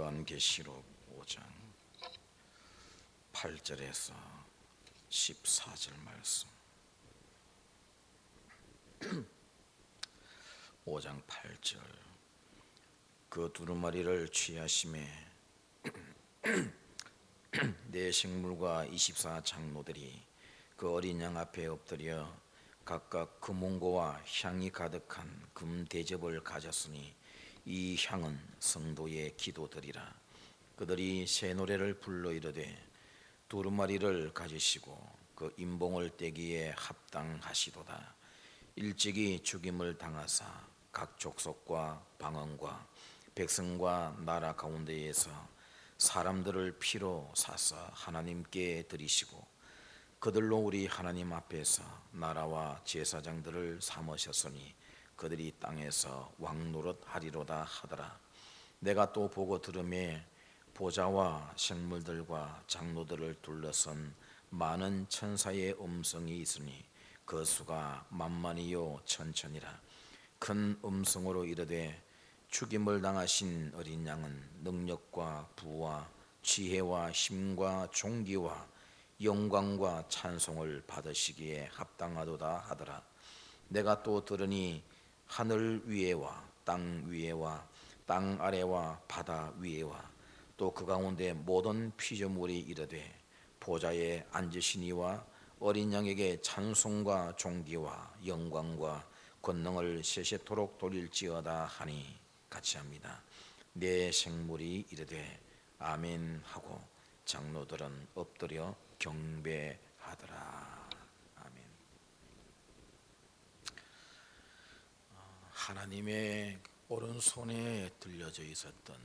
요한계시록 5장 8절에서 14절 말씀. 5장 8절. 그 두루마리를 취하심에 네 생물과 24 장로들이 그 어린 양 앞에 엎드려 각각 금은고와 향이 가득한 금 대접을 가졌으니 이 향은 성도의 기도들이라. 그들이 새 노래를 불러 이르되 두루마리를 가지시고 그 임봉을 떼기에 합당하시도다. 일찍이 죽임을 당하사 각 족속과 방언과 백성과 나라 가운데에서 사람들을 피로 사사 하나님께 드리시고 그들로 우리 하나님 앞에서 나라와 제사장들을 삼으셨으니 그들이 땅에서 왕노릇 하리로다 하더라. 내가 또 보고 들음에 보좌와 생물들과 장로들을 둘러선 많은 천사의 음성이 있으니 그 수가 만만이요 천천이라. 큰 음성으로 이르되 죽임을 당하신 어린 양은 능력과 부와 지혜와 힘과 존귀와 영광과 찬송을 받으시기에 합당하도다 하더라. 내가 또 들으니 하늘 위에와 땅 위에와 땅 아래와 바다 위에와 또 그 가운데 모든 피조물이 이르되 보좌에 앉으신 이와 어린 양에게 찬송과 존귀와 영광과 권능을 세세토록 돌릴지어다 하니 같이 합니다. 네 생물이 이르되 아멘 하고 장로들은 엎드려 경배하더라. 아멘. 하나님의 오른손에 들려져 있었던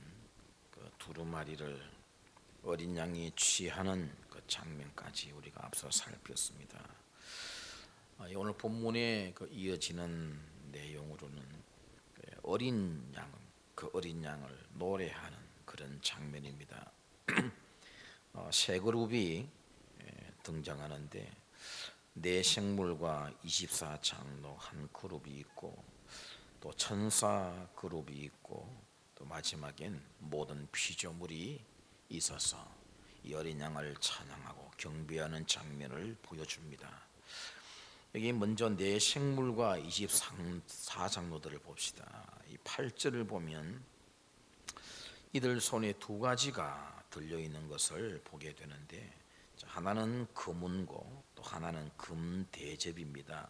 그 두루마리를 어린 양이 취하는 그 장면까지 우리가 앞서 살폈습니다. 오늘 본문에 그 이어지는 내용으로는 어린 양, 그 어린 양을 노래하는 그런 장면입니다. 세 그룹이 등장하는데 네 생물과 24 장로 한 그룹이 있고 또 천사 그룹이 있고 또 마지막엔 모든 피조물이 있어서 이 어린 양을 찬양하고 경배하는 장면을 보여줍니다. 여기 먼저 네 생물과 24 장로들을 봅시다. 이 8절을 보면 이들 손에 두 가지가 들려있는 것을 보게 되는데 하나는 금은고 또 하나는 금대접입니다.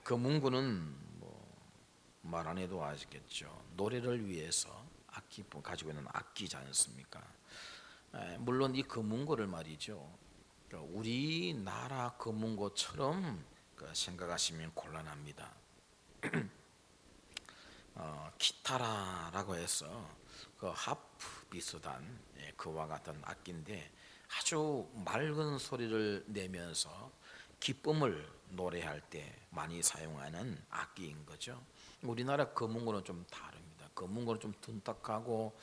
금은고는 말 안 해도 아시겠죠. 노래를 위해서 악기 가지고 있는 악기지 않습니까? 물론 이 금은고를 말이죠. 우리나라 금은고처럼 생각하시면 곤란합니다. 기타라라고 해서 그 하프 비슷한 그와 같은 악기인데 아주 맑은 소리를 내면서 기쁨을 노래할 때 많이 사용하는 악기인 거죠. 우리나라 금은고는 좀 다릅니다. 금은고는 좀 둔탁하고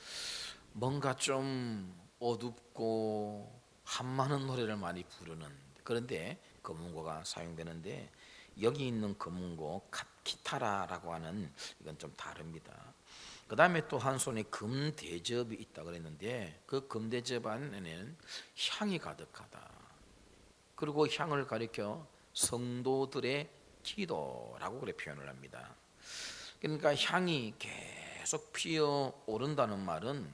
뭔가 좀 어둡고 한많은 노래를 많이 부르는, 그런데 금은고가 사용되는데 여기 있는 금은고 기타라라고 하는 이건 좀 다릅니다. 그 다음에 또 한 손에 금대접이 있다 그랬는데 그 금대접 안에는 향이 가득하다. 그리고 향을 가리켜 성도들의 기도라고 그래 표현을 합니다. 그러니까 향이 계속 피어오른다는 말은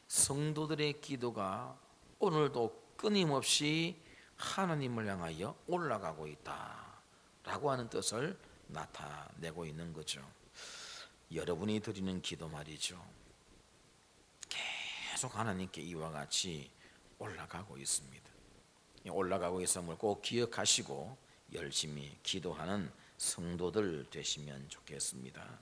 성도들의 기도가 오늘도 끊임없이 하나님을 향하여 올라가고 있다라고 하는 뜻을 나타내고 있는 거죠. 여러분이 드리는 기도 말이죠. 계속 하나님께 이와 같이 올라가고 있습니다. 올라가고 있음을 꼭 기억하시고 열심히 기도하는 성도들 되시면 좋겠습니다.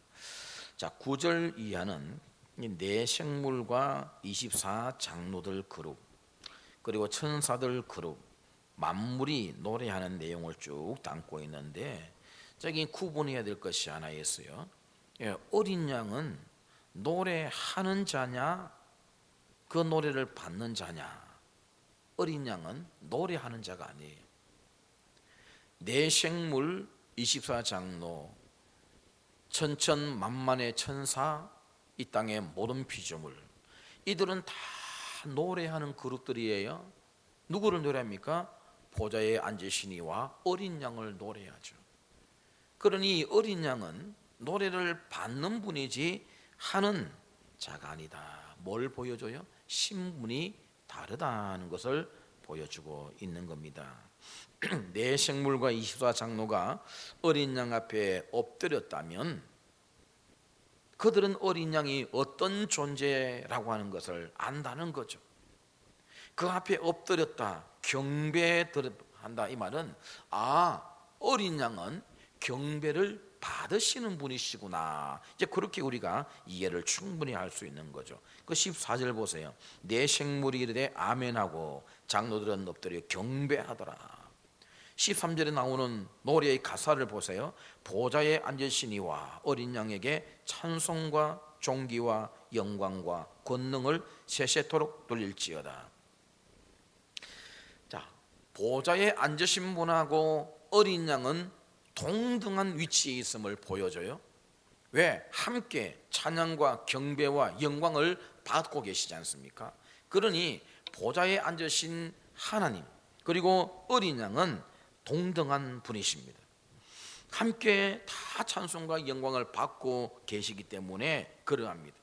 자, 9절 이하는 네 생물과 24 장로들 그룹 그리고 천사들 그룹 만물이 노래하는 내용을 쭉 담고 있는데 저기 구분해야 될 것이 하나 있어요. 어린 양은 노래하는 자냐 그 노래를 받는 자냐. 어린 양은 노래하는 자가 아니에요. 네 생물 24 장로 천천만만의 천사 이 땅의 모든 피조물, 이들은 다 노래하는 그룹들이에요. 누구를 노래합니까? 보좌에 앉으시니와 어린 양을 노래하죠. 그러니 어린 양은 노래를 받는 분이지 하는 자가 아니다. 뭘 보여줘요? 신분이 다르다는 것을 보여주고 있는 겁니다. 내 생물과 24 장로가 어린 양 앞에 엎드렸다면 그들은 어린 양이 어떤 존재라고 하는 것을 안다는 거죠. 그 앞에 엎드렸다, 경배한다, 이 말은 어린 양은 경배를 받으시는 분이시구나, 이제 그렇게 우리가 이해를 충분히 할 수 있는 거죠. 그 14절 보세요. 내 생물이 이르되 아멘하고 장로들은 엎드려 경배하더라. 13절에 나오는 노래의 가사를 보세요. 보좌에 앉으시니와 어린 양에게 찬송과 존귀와 영광과 권능을 세세토록 돌릴지어다. 자, 보좌에 앉으신 분하고 어린 양은 동등한 위치에 있음을 보여줘요. 왜? 함께 찬양과 경배와 영광을 받고 계시지 않습니까? 그러니 보좌에 앉으신 하나님 그리고 어린 양은 동등한 분이십니다. 함께 다 찬송과 영광을 받고 계시기 때문에 그러합니다.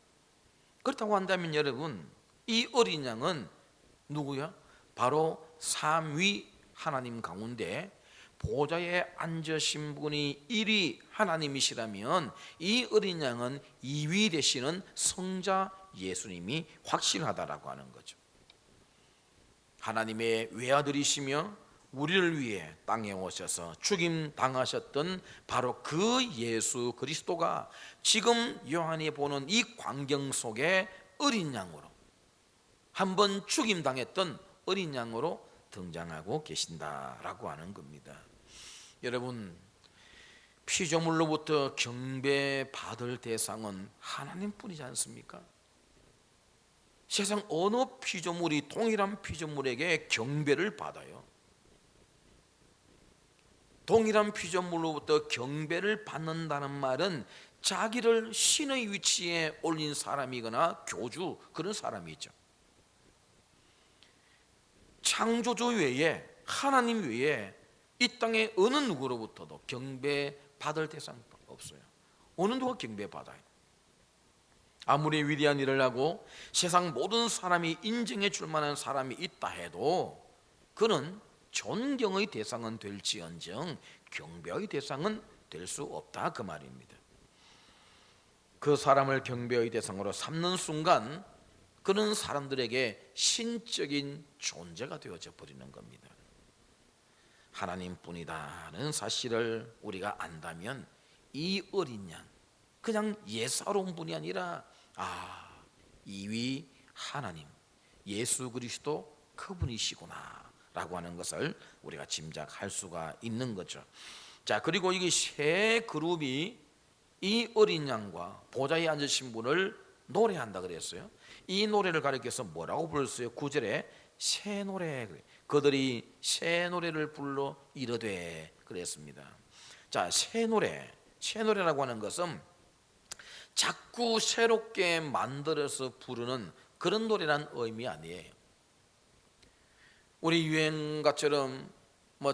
그렇다고 한다면 여러분, 이 어린 양은 누구야? 바로 삼위 하나님 가운데 보좌에 앉으신 분이 1위 하나님이시라면 이 어린 양은 2위 되시는 성자 예수님이 확실하다라고 하는 거죠. 하나님의 외아들이시며 우리를 위해 땅에 오셔서 죽임 당하셨던 바로 그 예수 그리스도가 지금 요한이 보는 이 광경 속에 어린 양으로, 한번 죽임 당했던 어린 양으로 등장하고 계신다라고 하는 겁니다. 여러분, 피조물로부터 경배받을 대상은 하나님뿐이지 않습니까? 세상 어느 피조물이 동일한 피조물에게 경배를 받아요? 동일한 피조물로부터 경배를 받는다는 말은 자기를 신의 위치에 올린 사람이거나 교주, 그런 사람이죠. 창조주 외에, 하나님 외에 이 땅에 어느 누구로부터도 경배받을 대상이 없어요. 어느 누가 경배받아요? 아무리 위대한 일을 하고 세상 모든 사람이 인정해 줄 만한 사람이 있다 해도 그는 존경의 대상은 될지언정 경배의 대상은 될 수 없다, 그 말입니다. 그 사람을 경배의 대상으로 삼는 순간 그는 사람들에게 신적인 존재가 되어져 버리는 겁니다. 하나님뿐이다는 사실을 우리가 안다면 이 어린 양, 그냥 예사로운 분이 아니라 2위 하나님 예수 그리스도 그분이시구나 라고 하는 것을 우리가 짐작할 수가 있는 거죠. 자, 그리고 이게 세 그룹이 이 어린 양과 보좌에 앉으신 분을 노래한다 그랬어요. 이 노래를 가리켜서 뭐라고 불렀어요? 9절에 새 노래, 그들이 새 노래를 불러 이르되 그랬습니다. 자, 새 노래라고 하는 것은 자꾸 새롭게 만들어서 부르는 그런 노래란 의미 아니에요. 우리 유행가처럼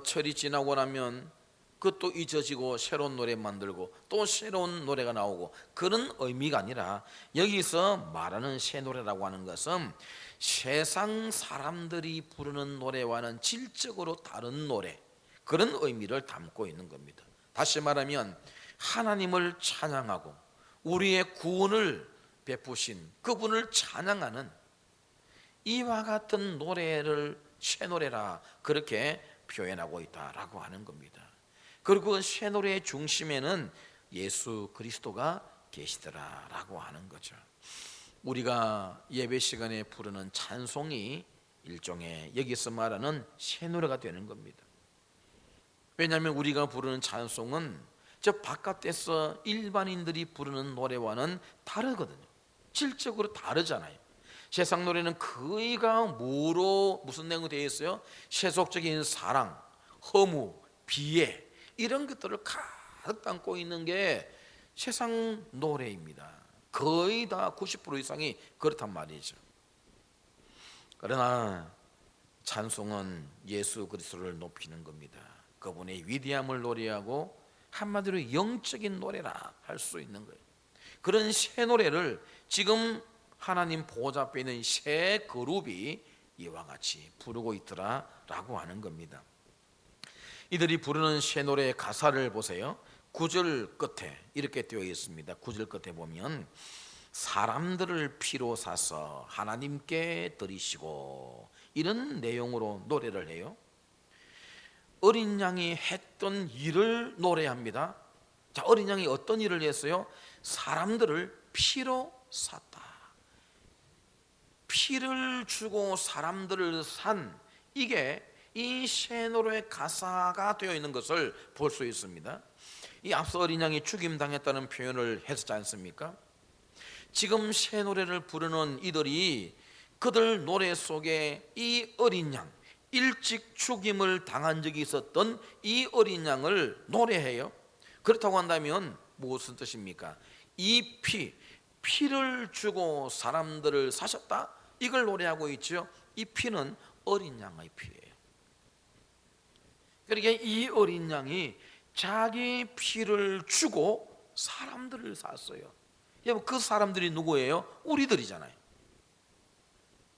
철이 지나고 나면 그것도 잊어지고 새로운 노래 만들고 또 새로운 노래가 나오고 그런 의미가 아니라 여기서 말하는 새 노래라고 하는 것은 세상 사람들이 부르는 노래와는 질적으로 다른 노래, 그런 의미를 담고 있는 겁니다. 다시 말하면 하나님을 찬양하고 우리의 구원을 베푸신 그분을 찬양하는 이와 같은 노래를 새 노래라 그렇게 표현하고 있다라고 하는 겁니다. 그리고 그 새 노래의 중심에는 예수 그리스도가 계시더라라고 하는 거죠. 우리가 예배 시간에 부르는 찬송이 일종의 여기서 말하는 새 노래가 되는 겁니다. 왜냐하면 우리가 부르는 찬송은 저 바깥에서 일반인들이 부르는 노래와는 다르거든요. 질적으로 다르잖아요. 세상 노래는 거의가 무슨 내용이 되어 있어요? 세속적인 사랑, 허무, 비애 이런 것들을 가득 담고 있는 게 세상 노래입니다. 거의 다 90% 이상이 그렇단 말이죠. 그러나 찬송은 예수 그리스도를 높이는 겁니다. 그분의 위대함을 노래하고 한마디로 영적인 노래라 할 수 있는 거예요. 그런 새 노래를 지금 하나님 보좌 앞에 있는 새 그룹이 이와 같이 부르고 있더라라고 하는 겁니다. 이들이 부르는 새 노래의 가사를 보세요. 9절 끝에 이렇게 되어 있습니다. 9절 끝에 보면 사람들을 피로 사서 하나님께 드리시고, 이런 내용으로 노래를 해요. 어린 양이 했던 일을 노래합니다. 자, 어린 양이 어떤 일을 했어요? 사람들을 피로 샀다. 피를 주고 사람들을 산, 이게 이 새 노래의 가사가 되어 있는 것을 볼 수 있습니다. 이 앞서 어린 양이 죽임당했다는 표현을 했지 않습니까? 지금 새 노래를 부르는 이들이 그들 노래 속에 이 어린 양, 일찍 죽임을 당한 적이 있었던 이 어린 양을 노래해요. 그렇다고 한다면 무슨 뜻입니까? 이 피를 주고 사람들을 사셨다, 이걸 노래하고 있죠. 이 피는 어린 양의 피예요. 그러니까 이 어린 양이 자기 피를 주고 사람들을 샀어요. 여러분, 그 사람들이 누구예요? 우리들이잖아요.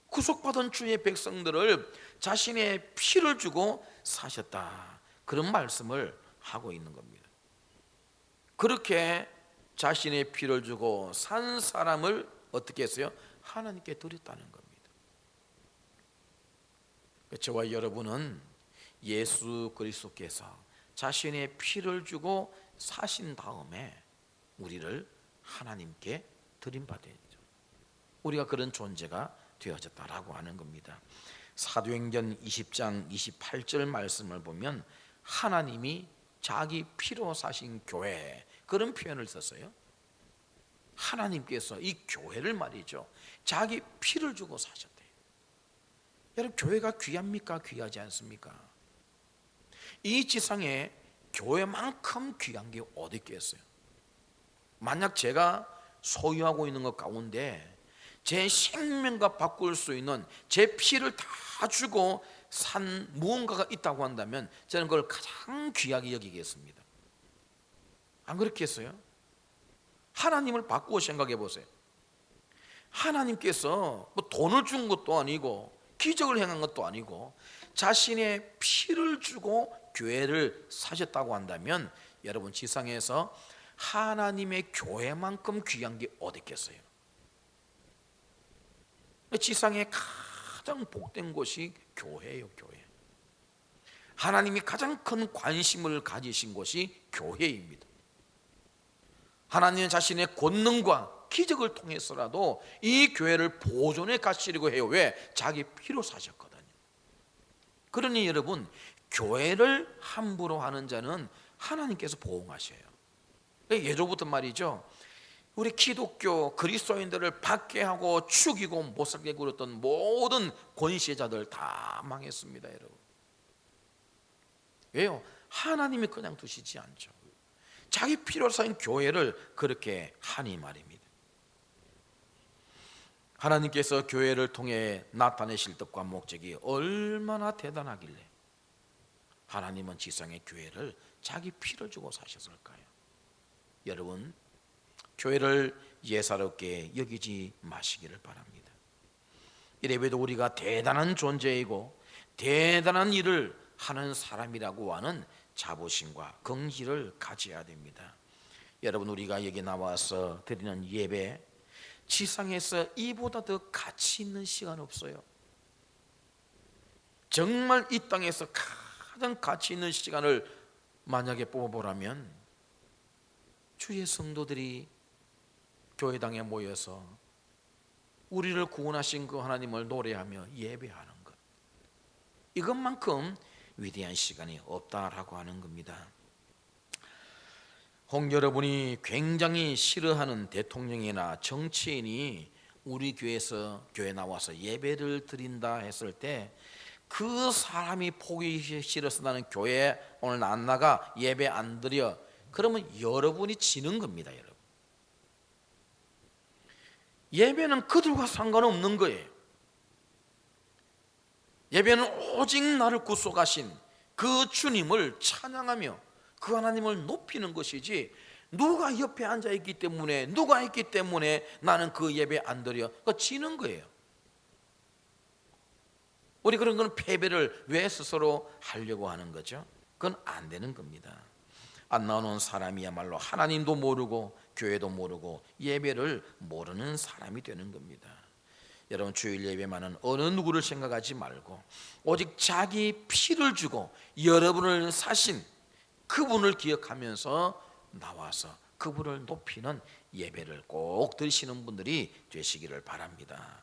구속받은 주의 백성들을 자신의 피를 주고 사셨다, 그런 말씀을 하고 있는 겁니다. 그렇게 자신의 피를 주고 산 사람을 어떻게 했어요? 하나님께 드렸다는 겁니다. 저와 여러분은 예수 그리스도께서 자신의 피를 주고 사신 다음에 우리를 하나님께 드림받아야죠. 우리가 그런 존재가 되어졌다라고 하는 겁니다. 사도행전 20장 28절 말씀을 보면 하나님이 자기 피로 사신 교회, 그런 표현을 썼어요. 하나님께서 이 교회를 말이죠, 자기 피를 주고 사셨대요. 여러분, 교회가 귀합니까? 귀하지 않습니까? 이 지상에 교회만큼 귀한 게 어디 있겠어요? 만약 제가 소유하고 있는 것 가운데 제 생명과 바꿀 수 있는 제 피를 다 주고 산 무언가가 있다고 한다면 저는 그걸 가장 귀하게 여기겠습니다. 안 그렇겠어요? 하나님을 바꾸어 생각해 보세요. 하나님께서 뭐 돈을 준 것도 아니고 기적을 행한 것도 아니고 자신의 피를 주고 교회를 사셨다고 한다면 여러분, 지상에서 하나님의 교회만큼 귀한 게 어디 있겠어요? 지상에 가장 복된 곳이 교회예요. 교회. 하나님이 가장 큰 관심을 가지신 곳이 교회입니다. 하나님은 자신의 권능과 기적을 통해서라도 이 교회를 보존해 가시려고 해요. 왜? 자기 피로 사셨거든요. 그러니 여러분, 교회를 함부로 하는 자는 하나님께서 보응하셔요. 예로부터 말이죠, 우리 기독교 그리스도인들을 박해하고 죽이고 못살게 굴었던 모든 권세자들 다 망했습니다. 여러분, 왜요? 하나님이 그냥 두시지 않죠. 자기 피로 산 교회를 그렇게 하니 말입니다. 하나님께서 교회를 통해 나타내실 뜻과 목적이 얼마나 대단하길래 하나님은 지상의 교회를 자기 피를 주고 사셨을까요? 여러분, 교회를 예사롭게 여기지 마시기를 바랍니다. 이래봬도 우리가 대단한 존재이고 대단한 일을 하는 사람이라고 하는 자부심과 긍지를 가져야 됩니다. 여러분, 우리가 여기 나와서 드리는 예배, 지상에서 이보다 더 가치 있는 시간 없어요. 정말 이 땅에서 가장 가치 있는 시간을 만약에 뽑아보라면 주의 성도들이 교회당에 모여서 우리를 구원하신 그 하나님을 노래하며 예배하는 것, 이것만큼 위대한 시간이 없다라고 하는 겁니다. 혹 여러분이 굉장히 싫어하는 대통령이나 정치인이 우리 교회에 나와서 예배를 드린다 했을 때 그 사람이 보기 싫어서 나는 교회에 오늘 안 나가, 예배 안 드려, 그러면 여러분이 지는 겁니다. 여러분, 예배는 그들과 상관없는 거예요. 예배는 오직 나를 구속하신 그 주님을 찬양하며 그 하나님을 높이는 것이지, 누가 옆에 앉아있기 때문에, 누가 있기 때문에 나는 그 예배 안 드려, 그거 지는 거예요. 우리 그런 건 패배를 왜 스스로 하려고 하는 거죠? 그건 안 되는 겁니다. 안 나오는 사람이야말로 하나님도 모르고 교회도 모르고 예배를 모르는 사람이 되는 겁니다. 여러분, 주일 예배만은 어느 누구를 생각하지 말고 오직 자기 피를 주고 여러분을 사신 그분을 기억하면서 나와서 그분을 높이는 예배를 꼭 드리시는 분들이 되시기를 바랍니다.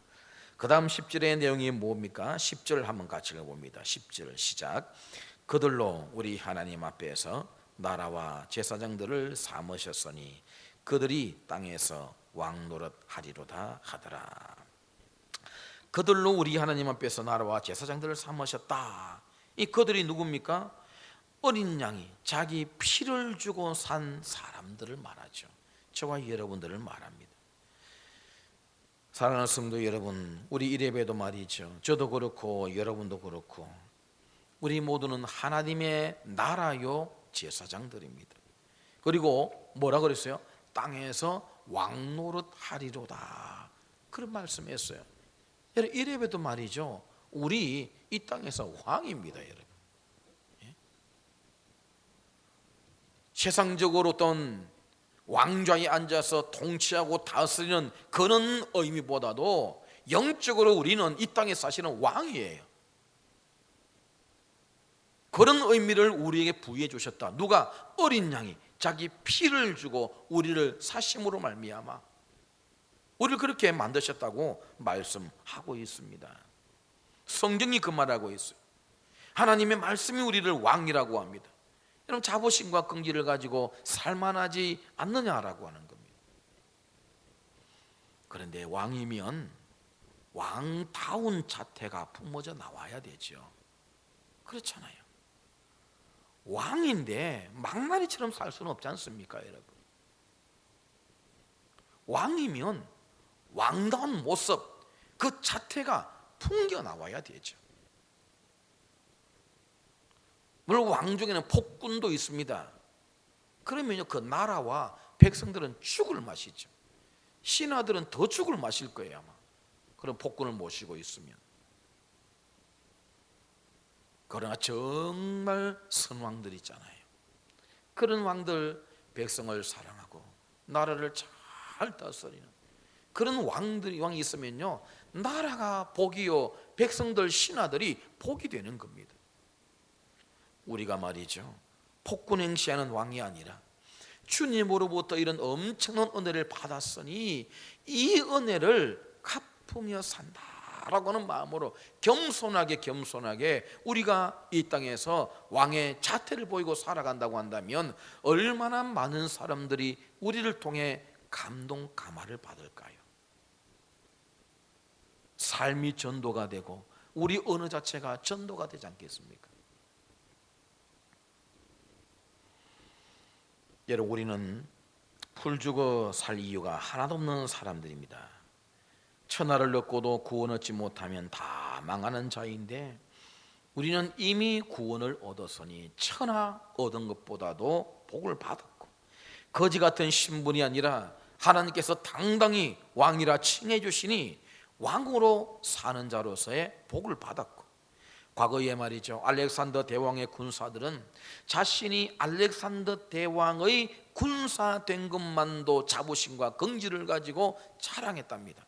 그 다음 10절의 내용이 뭡니까? 10절 한번 같이 읽어봅니다. 10절 시작. 그들로 우리 하나님 앞에서 나라와 제사장들을 삼으셨으니 그들이 땅에서 왕노릇 하리로다 하더라. 그들로 우리 하나님 앞에서 나라와 제사장들을 삼으셨다. 이 그들이 누굽니까? 어린 양이 자기 피를 주고 산 사람들을 말하죠. 저와 여러분들을 말합니다. 사랑하는 성도 여러분, 우리 이래봬도 말이죠. 저도 그렇고 여러분도 그렇고 우리 모두는 하나님의 나라요 제사장들입니다. 그리고 뭐라 그랬어요? 땅에서 왕노릇 하리로다, 그런 말씀했어요. 여러분, 이래봬도 말이죠. 우리 이 땅에서 왕입니다, 여러분. 세상적으로 어떤 왕좌에 앉아서 통치하고 다스리는 그런 의미보다도 영적으로 우리는 이 땅에 사시는 왕이에요. 그런 의미를 우리에게 부여해 주셨다. 누가? 어린 양이 자기 피를 주고 우리를 사심으로 말미암아 우리를 그렇게 만드셨다고 말씀하고 있습니다. 성경이 그 말하고 있어요. 하나님의 말씀이 우리를 왕이라고 합니다. 여러분, 자부심과 긍지를 가지고 살만하지 않느냐라고 하는 겁니다. 그런데 왕이면 왕다운 자태가 품어져 나와야 되죠. 그렇잖아요. 왕인데 망나니처럼 살 수는 없지 않습니까, 여러분? 왕이면 왕다운 모습, 그 자태가 풍겨 나와야 되죠. 물론 왕 중에는 폭군도 있습니다. 그러면요, 그 나라와 백성들은 죽을 맛이죠. 신하들은 더 죽을 맛일 거예요, 아마. 그런 폭군을 모시고 있으면. 그러나 정말 선왕들 있잖아요. 그런 왕들, 백성을 사랑하고 나라를 잘 다스리는 그런 왕이 있으면요, 나라가 복이요, 백성들, 신하들이 복이 되는 겁니다. 우리가 말이죠, 폭군 행시하는 왕이 아니라 주님으로부터 이런 엄청난 은혜를 받았으니 이 은혜를 갚으며 산다라고 하는 마음으로 겸손하게 우리가 이 땅에서 왕의 자태를 보이고 살아간다고 한다면 얼마나 많은 사람들이 우리를 통해 감동 감화를 받을까요? 삶이 전도가 되고 우리 언어 자체가 전도가 되지 않겠습니까? 여러분, 우리는 풀죽어 살 이유가 하나도 없는 사람들입니다. 천하를 얻고도 구원 얻지 못하면 다 망하는 자인데 우리는 이미 구원을 얻었으니 천하 얻은 것보다도 복을 받았고 거지 같은 신분이 아니라 하나님께서 당당히 왕이라 칭해 주시니 왕으로 사는 자로서의 복을 받았고, 과거에 말이죠, 알렉산더 대왕의 군사들은 자신이 알렉산더 대왕의 군사된 것만도 자부심과 긍지를 가지고 자랑했답니다.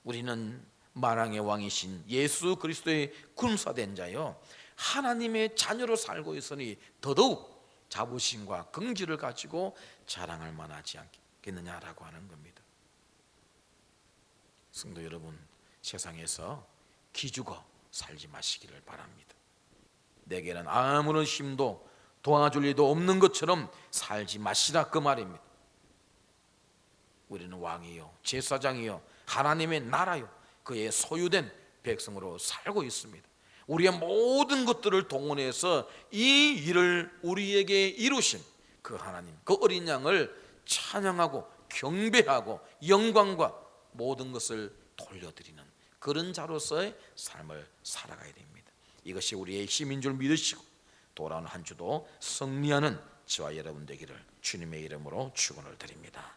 우리는 만왕의 왕이신 예수 그리스도의 군사된 자요, 하나님의 자녀로 살고 있으니 더더욱 자부심과 긍지를 가지고 자랑할 만하지 않겠느냐라고 하는 겁니다. 성도 여러분, 세상에서 기죽어 살지 마시기를 바랍니다. 내게는 아무런 힘도 도와줄 리도 없는 것처럼 살지 마시라, 그 말입니다. 우리는 왕이요, 제사장이요, 하나님의 나라요, 그의 소유된 백성으로 살고 있습니다. 우리의 모든 것들을 동원해서 이 일을 우리에게 이루신 그 하나님, 그 어린 양을 찬양하고 경배하고 영광과 모든 것을 돌려드리는 그런 자로서의 삶을 살아가야 됩니다. 이것이 우리의 힘인 줄 믿으시고 돌아오는 한 주도 승리하는 저와 여러분 되기를 주님의 이름으로 축원을 드립니다.